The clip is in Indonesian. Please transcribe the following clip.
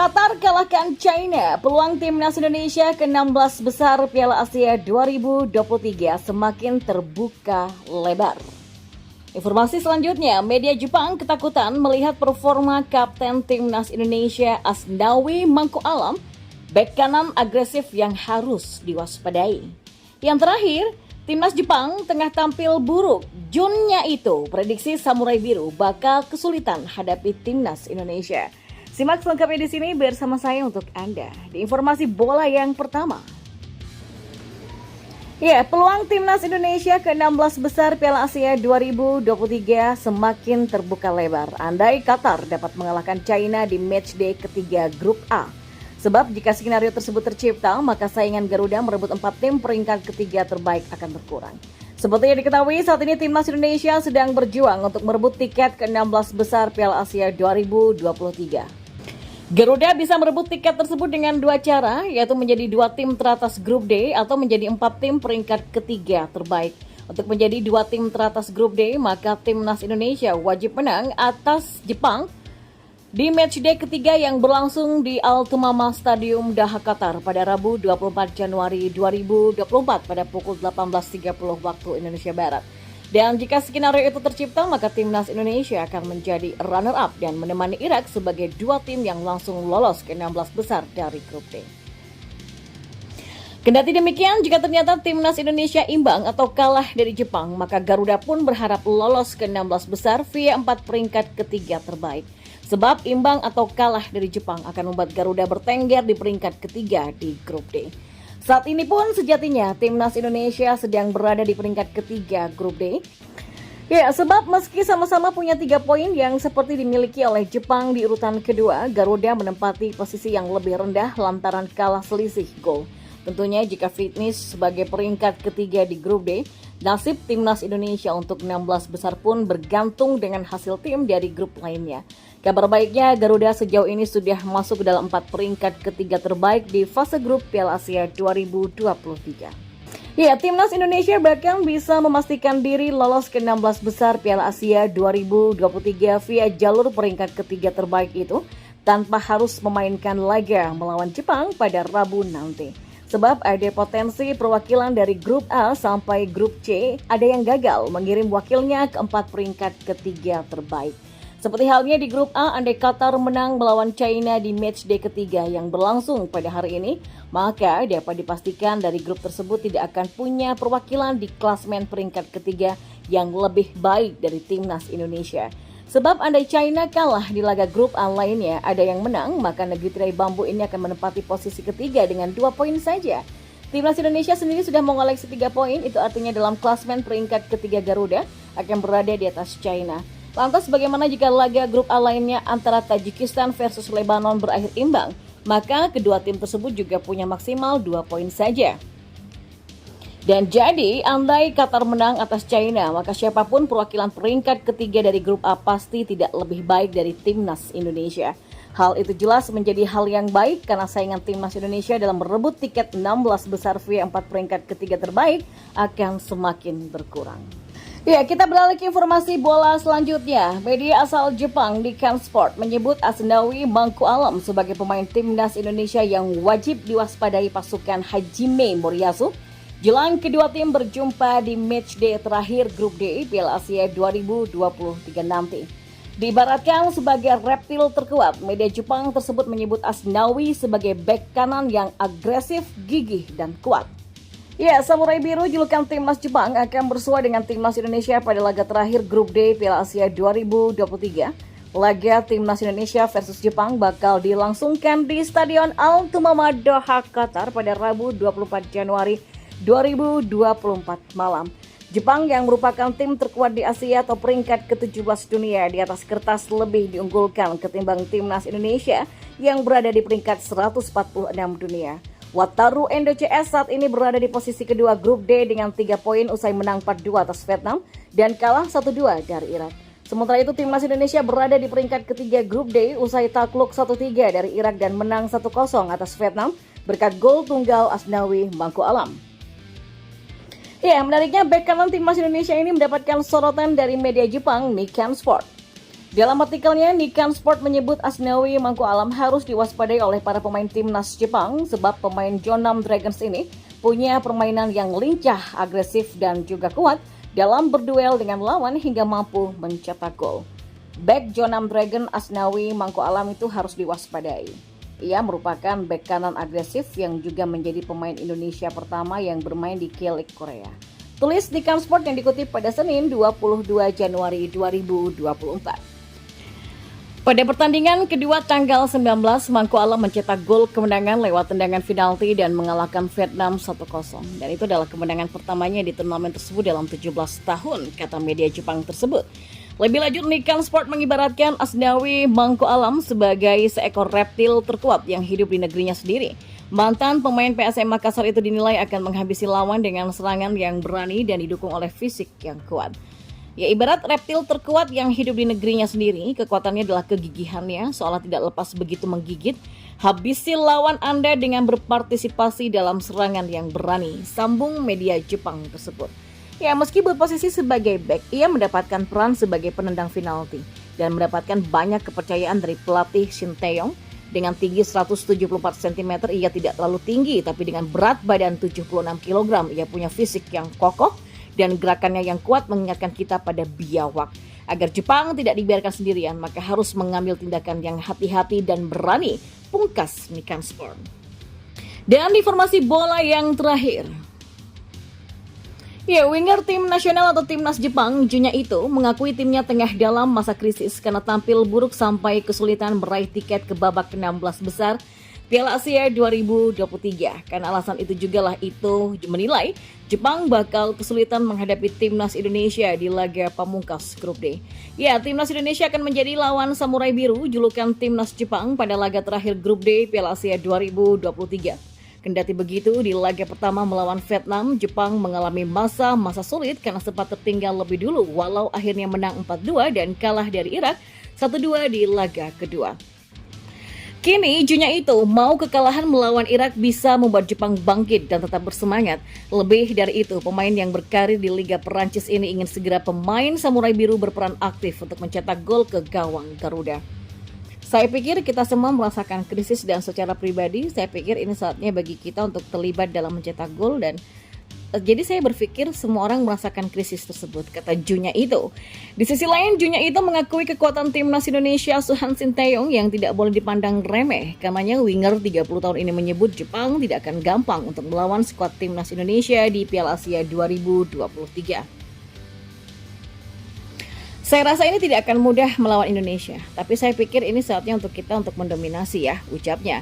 Qatar kalahkan China, peluang timnas Indonesia ke-16 besar Piala Asia 2023 semakin terbuka lebar. Informasi selanjutnya, media Jepang ketakutan melihat performa kapten timnas Indonesia Asnawi Mangku Alam, bek kanan agresif yang harus diwaspadai. Yang terakhir, timnas Jepang tengah tampil buruk. Junnya itu, prediksi Samurai Biru bakal kesulitan hadapi timnas Indonesia. Simak selengkapnya di sini bersama saya untuk Anda di informasi bola yang pertama. Ya, peluang timnas Indonesia ke-16 besar Piala Asia 2023 semakin terbuka lebar. Andai Qatar dapat mengalahkan China di matchday ketiga Grup A. Sebab jika skenario tersebut tercipta, maka saingan Garuda merebut 4 tim peringkat ketiga terbaik akan berkurang. Seperti yang diketahui, saat ini timnas Indonesia sedang berjuang untuk merebut tiket ke-16 besar Piala Asia 2023. Garuda bisa merebut tiket tersebut dengan 2 cara, yaitu menjadi 2 tim teratas grup D atau menjadi 4 tim peringkat ketiga terbaik. Untuk menjadi 2 tim teratas grup D, maka timnas Indonesia wajib menang atas Jepang di matchday ketiga yang berlangsung di Al-Tumama Stadium Doha, Qatar pada Rabu 24 Januari 2024 pada pukul 18.30 waktu Indonesia Barat. Dan jika skenario itu tercipta, maka timnas Indonesia akan menjadi runner-up dan menemani Irak sebagai 2 tim yang langsung lolos ke 16 besar dari grup D. Kendati demikian, jika ternyata timnas Indonesia imbang atau kalah dari Jepang, maka Garuda pun berharap lolos ke 16 besar via 4 peringkat ketiga terbaik. Sebab imbang atau kalah dari Jepang akan membuat Garuda bertengger di peringkat ketiga di grup D. Saat ini pun sejatinya timnas Indonesia sedang berada di peringkat ketiga grup D. Ya, sebab meski sama-sama punya 3 poin yang seperti dimiliki oleh Jepang di urutan kedua, Garuda menempati posisi yang lebih rendah lantaran kalah selisih gol. Tentunya jika finish sebagai peringkat ketiga di grup D, nasib timnas Indonesia untuk 16 besar pun bergantung dengan hasil tim dari grup lainnya. Kabar baiknya, Garuda sejauh ini sudah masuk ke dalam 4 peringkat ketiga terbaik di fase grup Piala Asia 2023. Ya, timnas Indonesia bahkan bisa memastikan diri lolos ke 16 besar Piala Asia 2023 via jalur peringkat ketiga terbaik itu tanpa harus memainkan laga melawan Jepang pada Rabu nanti. Sebab ada potensi perwakilan dari grup A sampai grup C ada yang gagal mengirim wakilnya ke 4 peringkat ketiga terbaik. Seperti halnya di grup A, andai Qatar menang melawan China di matchday ketiga yang berlangsung pada hari ini, maka dapat dipastikan dari grup tersebut tidak akan punya perwakilan di klasmen peringkat ketiga yang lebih baik dari timnas Indonesia. Sebab andai China kalah di laga grup A lainnya, ada yang menang, maka negeri tirai bambu ini akan menempati posisi ketiga dengan 2 poin saja. Timnas Indonesia sendiri sudah mengoleksi 3 poin, itu artinya dalam klasmen peringkat ketiga Garuda akan berada di atas China. Lantas bagaimana jika laga grup A lainnya antara Tajikistan versus Lebanon berakhir imbang? Maka kedua tim tersebut juga punya maksimal 2 poin saja. Dan jadi, andai Qatar menang atas China, maka siapapun perwakilan peringkat ketiga dari grup A pasti tidak lebih baik dari timnas Indonesia. Hal itu jelas menjadi hal yang baik karena saingan timnas Indonesia dalam merebut tiket 16 besar via 4 peringkat ketiga terbaik akan semakin berkurang. Ya, kita beralih ke informasi bola selanjutnya. Media asal Jepang di CanSport menyebut Asnawi Mangku Alam sebagai pemain timnas Indonesia yang wajib diwaspadai pasukan Hajime Moriyasu jelang kedua tim berjumpa di matchday terakhir grup D Piala Asia 2023 nanti. Diibaratkan sebagai reptil terkuat, media Jepang tersebut menyebut Asnawi sebagai bek kanan yang agresif, gigih, dan kuat. Ya, Samurai Biru julukan timnas Jepang akan bersua dengan timnas Indonesia pada laga terakhir grup D Piala Asia 2023. Laga timnas Indonesia versus Jepang bakal dilangsungkan di Stadion Al-Tumama Doha, Qatar pada Rabu 24 Januari 2024 malam. Jepang yang merupakan tim terkuat di Asia atau peringkat ke-17 dunia di atas kertas lebih diunggulkan ketimbang timnas Indonesia yang berada di peringkat 146 dunia. Wataru Endo CS saat ini berada di posisi kedua grup D dengan 3 poin usai menang 4-2 atas Vietnam dan kalah 1-2 dari Irak. Sementara itu timnas Indonesia berada di peringkat ketiga grup D usai takluk 1-3 dari Irak dan menang 1-0 atas Vietnam berkat gol tunggal Asnawi Mangku Alam. Ya, menariknya bek kanan timnas Indonesia ini mendapatkan sorotan dari media Jepang Nikkei Sport. Dalam artikelnya, Nikan Sport menyebut Asnawi Mangku Alam harus diwaspadai oleh para pemain timnas Jepang sebab pemain Jeonnam Dragons ini punya permainan yang lincah, agresif, dan juga kuat dalam berduel dengan lawan hingga mampu mencetak gol. Bek Jeonnam Dragon Asnawi Mangku Alam itu harus diwaspadai. Ia merupakan bek kanan agresif yang juga menjadi pemain Indonesia pertama yang bermain di K-League Korea. Tulis Nikan Sport yang dikutip pada Senin 22 Januari 2024. Pada pertandingan kedua tanggal 19, Mangku Alam mencetak gol kemenangan lewat tendangan penalti dan mengalahkan Vietnam 1-0. Dan itu adalah kemenangan pertamanya di turnamen tersebut dalam 17 tahun, kata media Jepang tersebut. Lebih lanjut, Nikan Sport mengibaratkan Asnawi Mangku Alam sebagai seekor reptil terkuat yang hidup di negerinya sendiri. Mantan pemain PSM Makassar itu dinilai akan menghabisi lawan dengan serangan yang berani dan didukung oleh fisik yang kuat. Ya, ibarat reptil terkuat yang hidup di negerinya sendiri, kekuatannya adalah kegigihannya, seolah tidak lepas begitu menggigit. Habisi lawan Anda dengan berpartisipasi dalam serangan yang berani, sambung media Jepang tersebut. Ya, meski berposisi sebagai bek, ia mendapatkan peran sebagai penendang penalti dan mendapatkan banyak kepercayaan dari pelatih Shin Tae-yong. Dengan tinggi 174 cm, ia tidak terlalu tinggi, tapi dengan berat badan 76 kg, ia punya fisik yang kokoh dan gerakannya yang kuat mengingatkan kita pada biawak. Agar Jepang tidak dibiarkan sendirian, maka harus mengambil tindakan yang hati-hati dan berani, pungkas Nikan Sport. Dan informasi bola yang terakhir. Ya, winger tim nasional atau timnas Jepang, Junya Ito, mengakui timnya tengah dalam masa krisis karena tampil buruk sampai kesulitan meraih tiket ke babak 16 besar Piala Asia 2023. Karena alasan itu jugalah Ito menilai Jepang bakal kesulitan menghadapi timnas Indonesia di laga pamungkas grup D. Ya, timnas Indonesia akan menjadi lawan Samurai Biru, julukan timnas Jepang pada laga terakhir grup D Piala Asia 2023. Kendati begitu, di laga pertama melawan Vietnam, Jepang mengalami masa sulit karena sempat tertinggal lebih dulu walau akhirnya menang 4-2 dan kalah dari Irak 1-2 di laga kedua. Kini, Junya Ito mau kekalahan melawan Irak bisa membuat Jepang bangkit dan tetap bersemangat. Lebih dari itu, pemain yang berkarir di Liga Perancis ini ingin segera pemain Samurai Biru berperan aktif untuk mencetak gol ke gawang Garuda. Saya pikir kita semua merasakan krisis dan secara pribadi, saya pikir ini saatnya bagi kita untuk terlibat dalam mencetak gol dan jadi saya berpikir semua orang merasakan krisis tersebut, kata Junya Ito. Di sisi lain, Junya Ito mengakui kekuatan timnas Indonesia asuhan Shin Tae-yong yang tidak boleh dipandang remeh. Karenanya winger 30 tahun ini menyebut Jepang tidak akan gampang untuk melawan skuad timnas Indonesia di Piala Asia 2023. Saya rasa ini tidak akan mudah melawan Indonesia, tapi saya pikir ini saatnya untuk kita untuk mendominasi ya, ucapnya.